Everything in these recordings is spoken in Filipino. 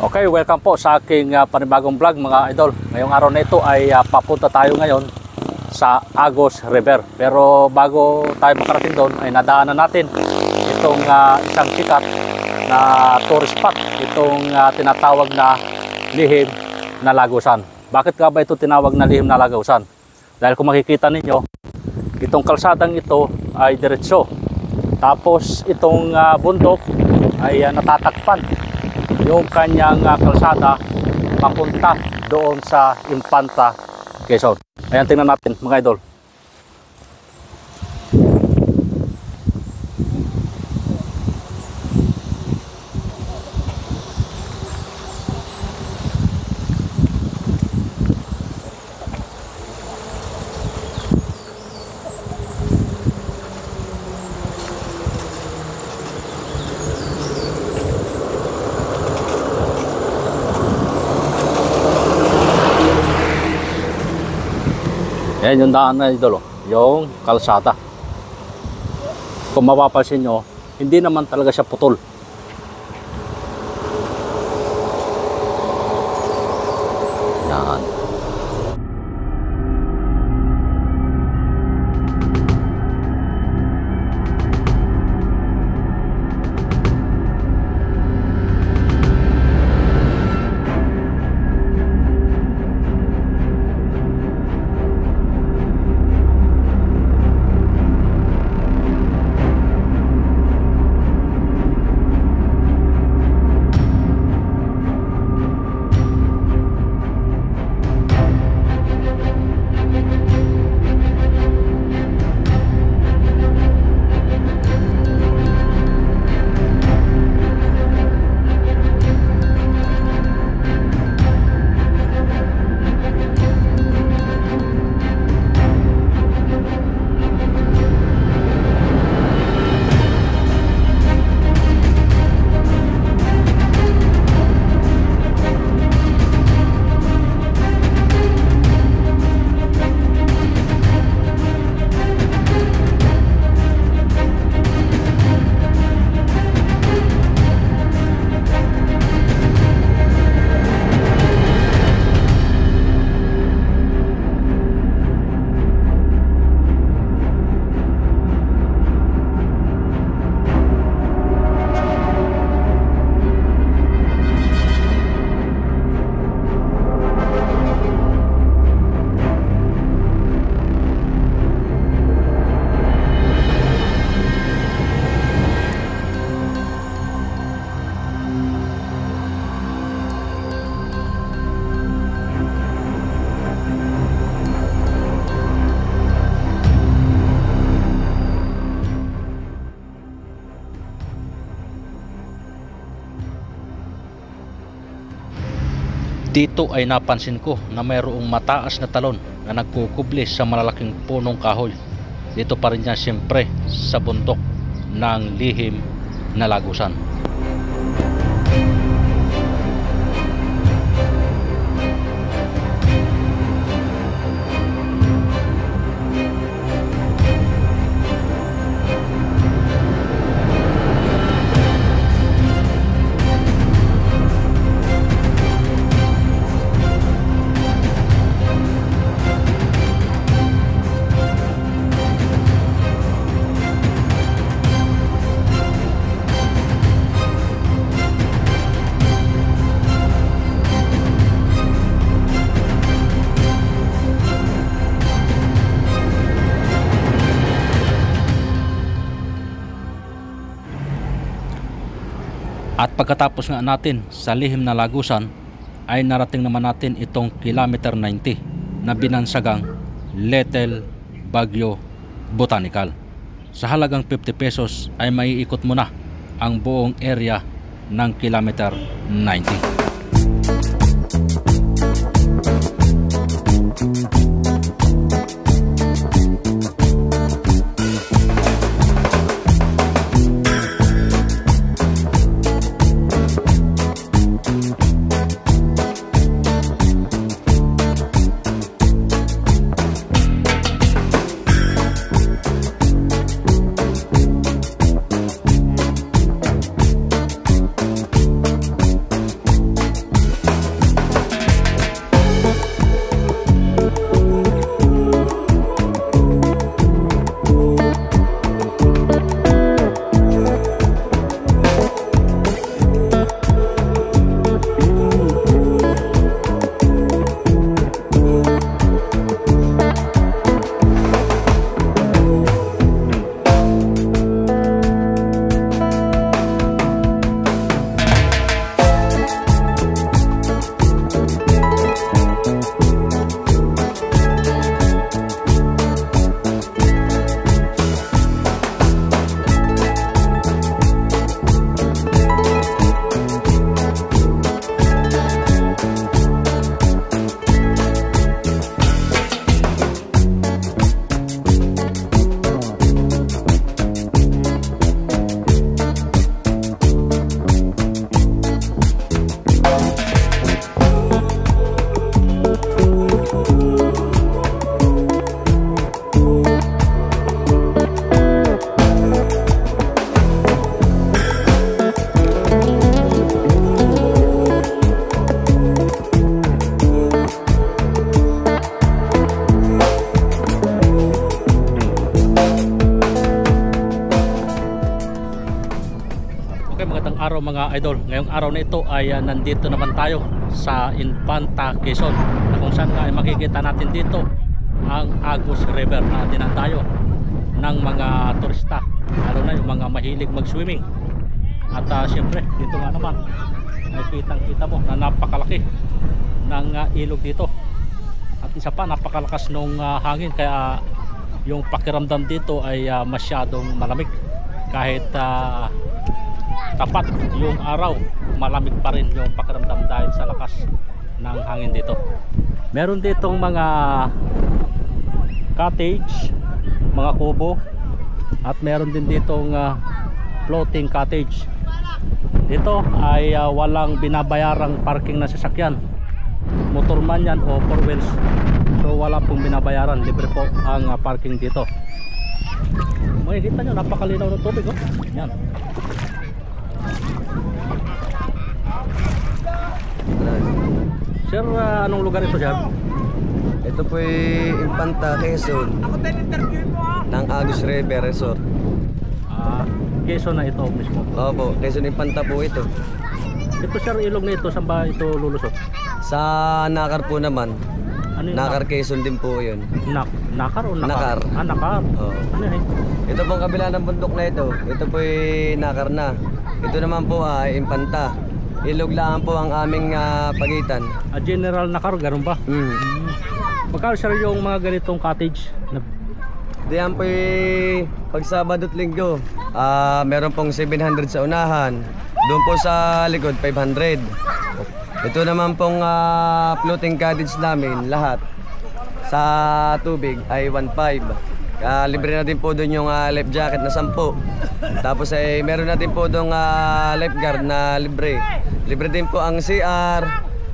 Okay, welcome po sa aking panibagong vlog mga idol. Ngayong araw na ito ay papunta tayo ngayon sa Agos River. Pero bago tayo makarating doon ay nadaanan natin itong isang sikat na tourist spot. Itong tinatawag na Lihim na Lagusan. Bakit nga ba ito tinawag na Lihim na Lagusan? Dahil kung makikita ninyo, itong kalsadang ito ay diretso. Tapos itong bundok ay natatakpan yung kanyang kalsada papunta doon sa Infanta, Quezon. Ayan, tingnan natin mga idol. Ayan yung daan na idol, yung kalsada. Kung mapapansin nyo, hindi naman talaga siya putol. Yan. Dito ay napansin ko na mayroong mataas na talon na nagkukubli sa malalaking punong kahoy. Dito pa rin yan siyempre sa bundok ng Lihim na Lagusan. At pagkatapos nga natin sa Lihim na Lagusan ay narating naman natin itong kilometer 90 na binansagang Little Baguio Botanical. Sa halagang 50 pesos ay maiikot mo na ang buong area ng kilometer 90. araw mga idol, ngayong araw na ito ay nandito naman tayo sa Infanta, Quezon, na kung saan ay makikita natin dito ang Agus River na dinadayo ng mga turista, lalo na yung mga mahilig mag-swimming. At siyempre dito nga naman ay kitang-kita mo na napakalaki ng ilog dito, at isa pa napakalakas nung hangin, kaya yung pakiramdam dito ay masyadong malamig. Kahit tapat yung araw, malamig pa rin yung pakiramdam dahil sa lakas ng hangin dito. Meron ditong mga cottage, mga kubo, at meron din ditong floating cottage. Dito ay walang binabayarang parking na sasakyan, motor man yan o four wheels. So wala pong binabayaran, libre po ang parking dito. Makikita nyo, napakalinaw ng tubig, oh. Yan. Sir, anong lugar ito, sir? Ito po ay Infanta, Quezon, ng Agus River Resort. Quezon na ito mismo. Opo, Quezon Infanta po ito. Ito, sir, ilog na ito, saan ba ito lulusot? Sa Nakar po naman. Ano yung Nakar, Quezon din po yun. Nakar o Nakar. Nakar. Oo. Ano yun? Ito pong kabila ng bundok na ito. Ito po ay Nakar na. Ito naman po ay Infanta. Ilog lang po ang aming pagitan. General Nakar, ganun ba? Magkano, sir, yung mga ganitong cottage? Diyan po ay pag Sabado at Linggo, meron pong 700 sa unahan. Doon po sa likod 500. Ito naman pong floating cottage namin lahat sa tubig ay 1.5. Libre na din po doon yung life jacket na 10. Tapos ay meron na din po doon lifeguard na libre. Libre din po ang CR,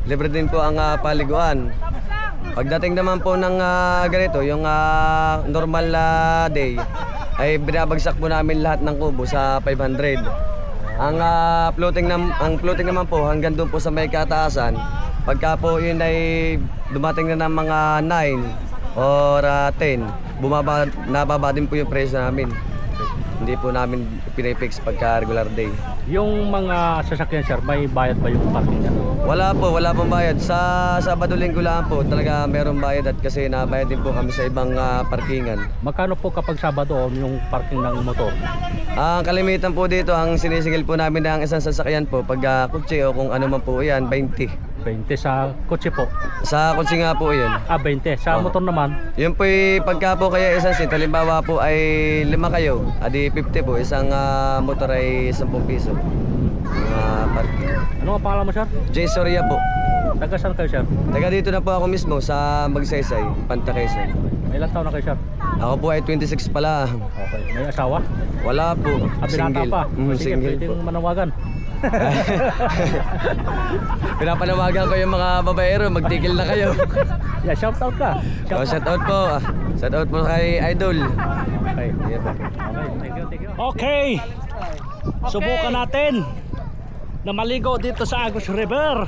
libre din po ang paliguan. Pagdating naman po ng ganito, yung normal day, ay binabagsak po namin lahat ng kubo sa 500. Ang floating naman po hanggang doon po sa may kataasan. Pagka po yun ay dumating na ng mga 9 or 10, nababa din po yung presyo namin. Hindi po namin pinipix pagka regular day. Yung mga sasakyan, sir, may bayad ba yung parking niya? Wala po, wala pong bayad. Sa Sabado Linggo lang po talaga merong bayad, at kasi nabayad din po kami sa ibang parkingan. Magkano po kapag Sabado yung parking ng motor? Ang kalimitan po dito, ang sinisingil po namin ng isang sasakyan po pag kutsi o kung ano man po yan, 20. 20 sa kotse po? Sa kutsi nga po yun. 20. Sa motor naman? Yun po pagka po kaya isang seat, halimbawa po ay 5 kayo, adi 50 po, isang motor ay 10 piso. Parking. Ano ang pangalan mo, sir? Jay Soria po. Taga saan kayo, sir? Taga dito na po ako mismo sa Magsaysay, Infanta, Quezon. Ilang taon na kayo, sir? Ako po ay 26 pala. Okay. May asawa? Wala po. Binata pa? Sige, Single pwedeng po. manawagan. Pinapanawagan ko yung mga babaero, magtigil na kayo. Yeah, shout out ka. Shout out po. Shout out po kay Idol. Okay. Yeah, po. Okay, thank you. Okay. Subukan natin na maligo dito sa Agus River.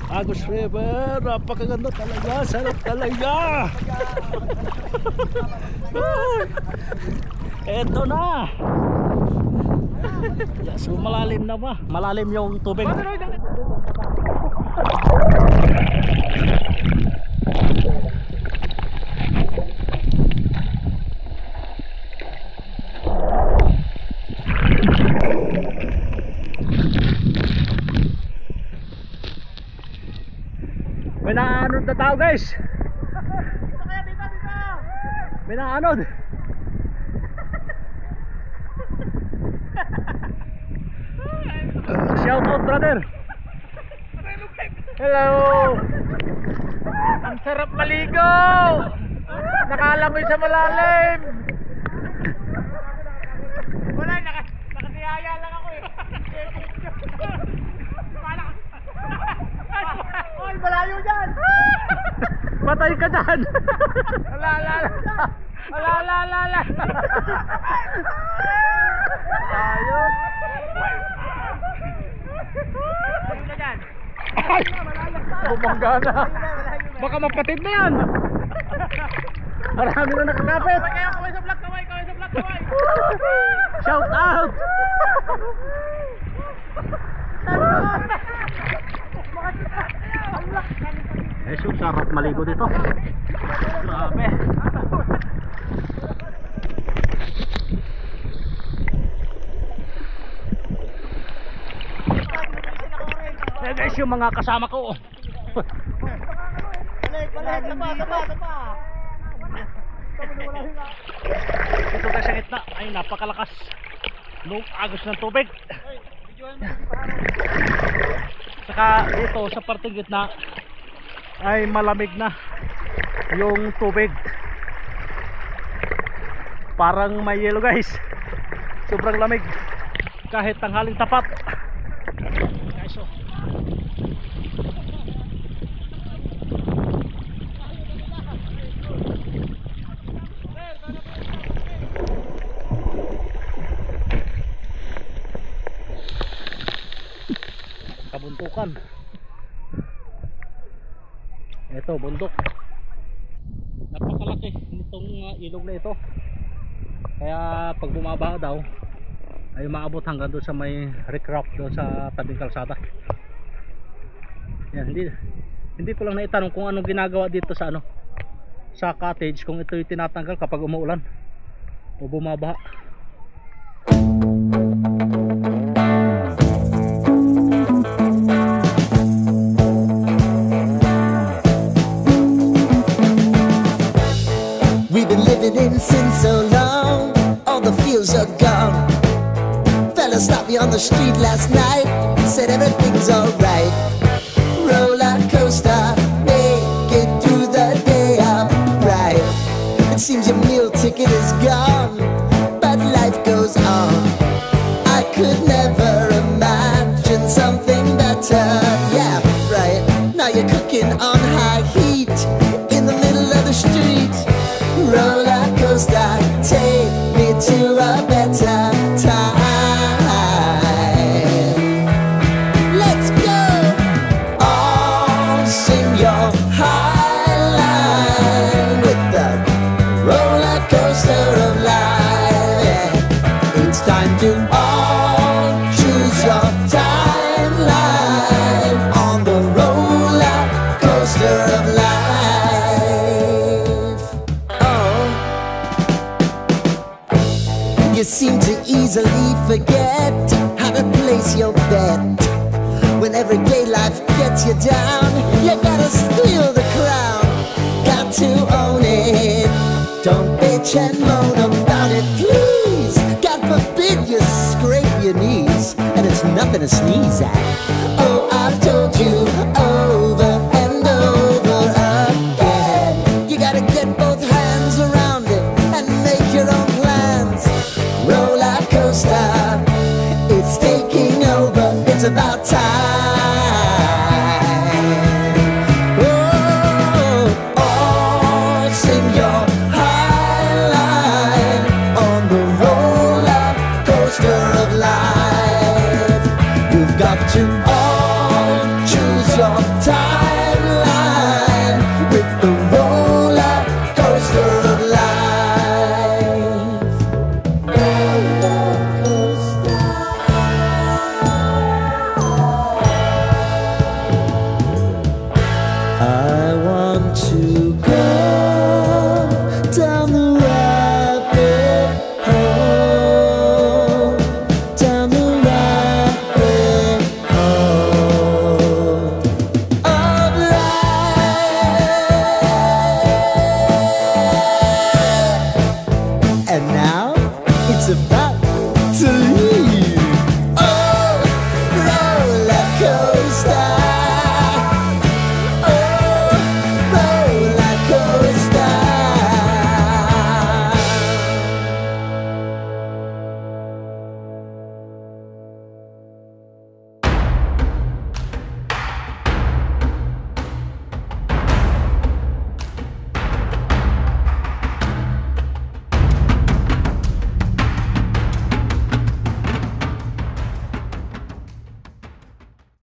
Agus River, napakaganda talaga, sarap talaga. Eto na. So malalim na ba? Malalim yung tubig. May naanod na tao, guys. May naanod. Shout out, brother. Hello. Ang sarap maligo. Nakalangoy sa malalim. Wala, nakasiyaya lang ako eh. Oy, malayo dyan. Patay ka dyan. Ala. Ayun. Bumangga na. Baka mapatid na yan. Marami na nakakapit. Kaway sa vlog, kaway. Shout out. Jesus, sarap maligo dito. Grabe. Eh guys, yung mga kasama ko. Ito guys sa gitna ay napakalakas nung agos ng tubig. Saka dito sa parteng gitna ay malamig na yung tubig. Parang may yelo guys. Sobrang lamig kahit tanghaling tapat. Guys, oh. Kabuntukan. Ito, bundok. Napakalaki nitong ilog na ito. Kaya pag bumaba daw ay maabot hanggang doon sa may recraft doon sa tabing kalsada. Yan, hindi ko lang naitanong kung anong ginagawa dito sa sa cottage, kung ito yung tinatanggal kapag umuulan o bumabaha. We've been living in sin so long, all the fields are gone. Fella stopped me on the street last night, said everything's alright. Roller coaster, make it through the day upright. It seems your meal ticket is gone, but life goes on. I could never imagine something better. Yeah, right. Now you're cooking on high heat in the middle of the street. Roller coaster, take me to a better time. Let's go. All sing your high line with the roller coaster of life. Yeah. It's time to all choose your timeline on the roller coaster of life. You seem to easily forget how to place your bet. When everyday life gets you down, you gotta steal the crown. Got to own it. Don't bitch and moan about it, please. God forbid you scrape your knees, and it's nothing to sneeze at. Oh, I've told you over and over again. You gotta get both hands around it and make your own plans. Roller coaster, it's taking over, it's about time. Oh, all sing your high line on the roller coaster of life. You've got to all choose your timeline with the roller coaster of life. I want to go down the rabbit hole, down the rabbit hole of life. And now it's about to